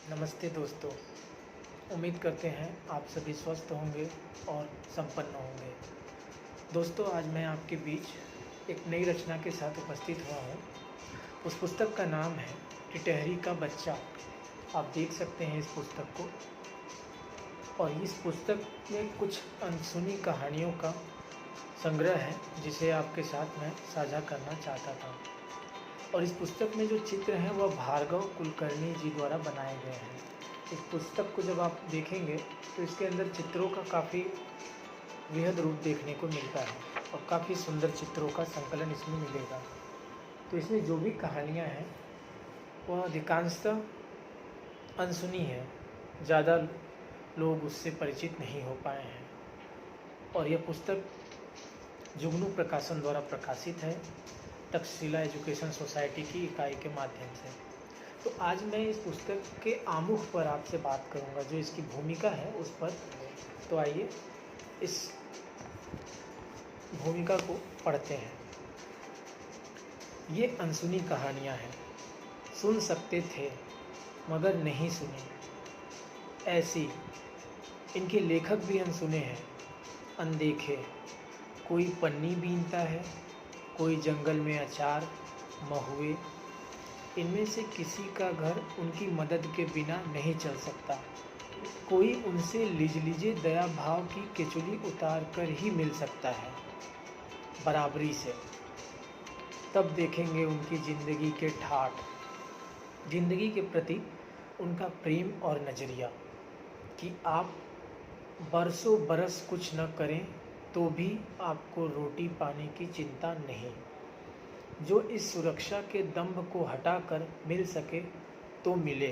नमस्ते दोस्तों। उम्मीद करते हैं आप सभी स्वस्थ होंगे और संपन्न होंगे। दोस्तों, आज मैं आपके बीच एक नई रचना के साथ उपस्थित हुआ हूँ। उस पुस्तक का नाम है टिटहरी का बच्चा। आप देख सकते हैं इस पुस्तक को, और इस पुस्तक में कुछ अनसुनी कहानियों का संग्रह है जिसे आपके साथ मैं साझा करना चाहता था। और इस पुस्तक में जो चित्र हैं वह भार्गव कुलकर्णी जी द्वारा बनाए गए हैं। इस पुस्तक को जब आप देखेंगे तो इसके अंदर चित्रों का काफ़ी वृहद रूप देखने को मिलता है और काफ़ी सुंदर चित्रों का संकलन इसमें मिलेगा। तो इसमें जो भी कहानियाँ हैं वह अधिकांशतः अनसुनी है, ज़्यादा लोग उससे परिचित नहीं हो पाए हैं। और यह पुस्तक जुगनू प्रकाशन द्वारा प्रकाशित है, तक्षशिला एजुकेशन सोसाइटी की इकाई के माध्यम से। तो आज मैं इस पुस्तक के आमुख पर आपसे बात करूंगा, जो इसकी भूमिका है उस पर। तो आइए इस भूमिका को पढ़ते हैं। ये अनसुनी कहानियाँ हैं, सुन सकते थे मगर नहीं सुनी। ऐसी इनके लेखक भी अनसुने हैं, अनदेखे। कोई पन्नी बीनता है, कोई जंगल में अचार, महुए। इनमें से किसी का घर उनकी मदद के बिना नहीं चल सकता। कोई उनसे लिजलिजे दया भाव की केचुली उतार कर ही मिल सकता है, बराबरी से। तब देखेंगे उनकी ज़िंदगी के ठाठ, ज़िंदगी के प्रति उनका प्रेम और नज़रिया, कि आप बरसों बरस कुछ न करें तो भी आपको रोटी पानी की चिंता नहीं। जो इस सुरक्षा के दंभ को हटाकर मिल सके तो मिले।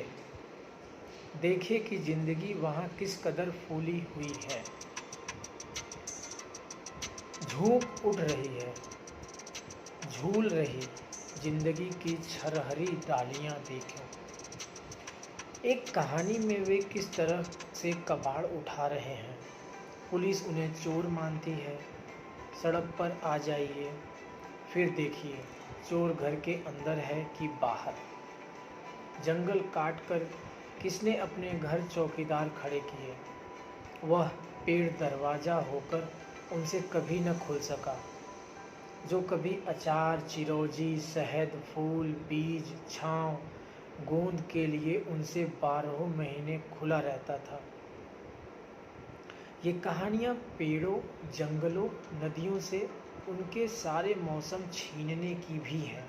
देखे कि जिंदगी वहाँ किस कदर फूली हुई है, झूम उठ रही है, झूल रही जिंदगी की छरहरी डालियाँ देखें। एक कहानी में वे किस तरह से कबाड़ उठा रहे हैं। पुलिस उन्हें चोर मानती है। सड़क पर आ जाइए, फिर देखिए चोर घर के अंदर है कि बाहर। जंगल काट कर किसने अपने घर चौकीदार खड़े किए। वह पेड़ दरवाज़ा होकर उनसे कभी न खुल सका, जो कभी अचार, चिरौंजी, शहद, फूल, बीज, छाँव, गोंद के लिए उनसे 12 महीने खुला रहता था। ये कहानियाँ पेड़ों, जंगलों, नदियों से उनके सारे मौसम छीनने की भी हैं।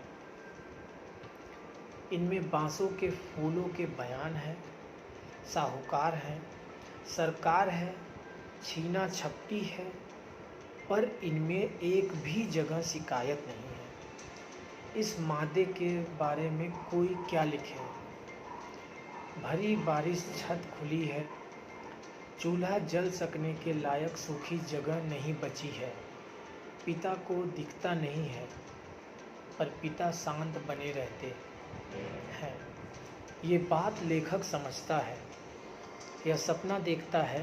इनमें बांसों के फूलों के बयान हैं, साहूकार हैं, सरकार है, छीना झपटी है, पर इनमें एक भी जगह शिकायत नहीं है। इस मादे के बारे में कोई क्या लिखे। भरी बारिश छत खुली है, चूल्हा जल सकने के लायक सूखी जगह नहीं बची है। पिता को दिखता नहीं है, पर पिता शांत बने रहते हैं। ये बात लेखक समझता है। यह सपना देखता है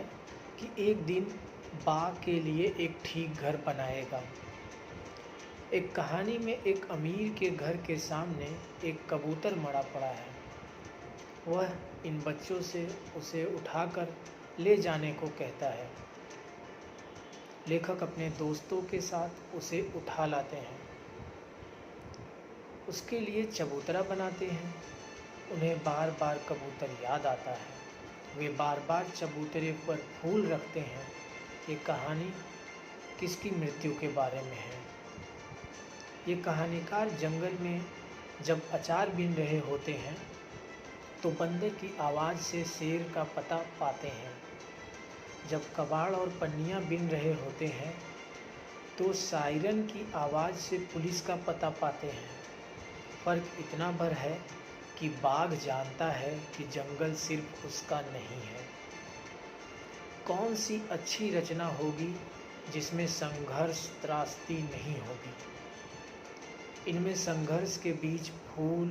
कि एक दिन बाग के लिए एक ठीक घर बनाएगा। एक कहानी में एक अमीर के घर के सामने एक कबूतर मरा पड़ा है। वह इन बच्चों से उसे उठाकर ले जाने को कहता है। लेखक अपने दोस्तों के साथ उसे उठा लाते हैं, उसके लिए चबूतरा बनाते हैं। उन्हें बार बार कबूतर याद आता है। वे बार बार चबूतरे पर फूल रखते हैं। ये कहानी किसकी मृत्यु के बारे में है। ये कहानीकार जंगल में जब अचार बीन रहे होते हैं तो बंदे की आवाज़ से शेर का पता पाते हैं। जब कबाड़ और पन्नियाँ बीन रहे होते हैं तो सायरन की आवाज़ से पुलिस का पता पाते हैं। फ़र्क इतना भर है कि बाघ जानता है कि जंगल सिर्फ उसका नहीं है। कौन सी अच्छी रचना होगी जिसमें संघर्ष त्रासदी नहीं होगी। इनमें संघर्ष के बीच फूल,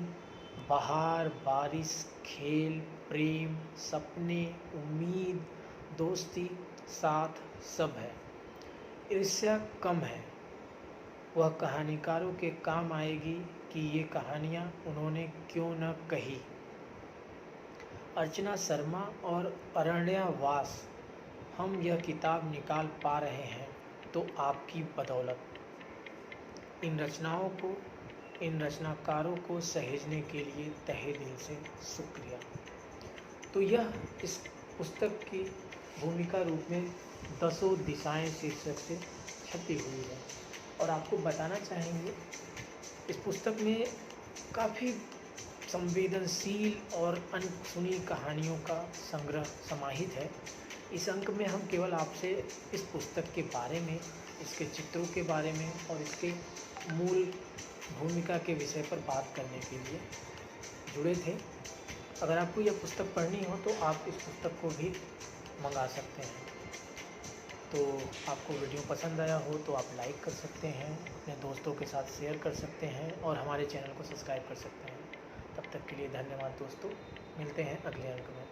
बहार, बारिश, खेल, प्रेम, सपने, उम्मीद, दोस्ती, साथ सब है। ईर्ष्या कम है। वह कहानीकारों के काम आएगी कि ये कहानियाँ उन्होंने क्यों न कही। अर्चना शर्मा और अरण्या व्यास हम यह किताब निकाल पा रहे हैं तो आपकी बदौलत। इन रचनाओं को, इन रचनाकारों को सहेजने के लिए तहे दिल से शुक्रिया। तो यह इस पुस्तक की भूमिका रूप में 10 दिशाएं शीर्षक से छपी हुई है। और आपको बताना चाहेंगे इस पुस्तक में काफ़ी संवेदनशील और अनसुनी कहानियों का संग्रह समाहित है। इस अंक में हम केवल आपसे इस पुस्तक के बारे में, इसके चित्रों के बारे में और इसके मूल भूमिका के विषय पर बात करने के लिए जुड़े थे। अगर आपको यह पुस्तक पढ़नी हो तो आप इस पुस्तक को भी मंगा सकते हैं। तो आपको वीडियो पसंद आया हो तो आप लाइक कर सकते हैं, अपने दोस्तों के साथ शेयर कर सकते हैं और हमारे चैनल को सब्सक्राइब कर सकते हैं। तब तक के लिए धन्यवाद दोस्तों, मिलते हैं अगले अंक में।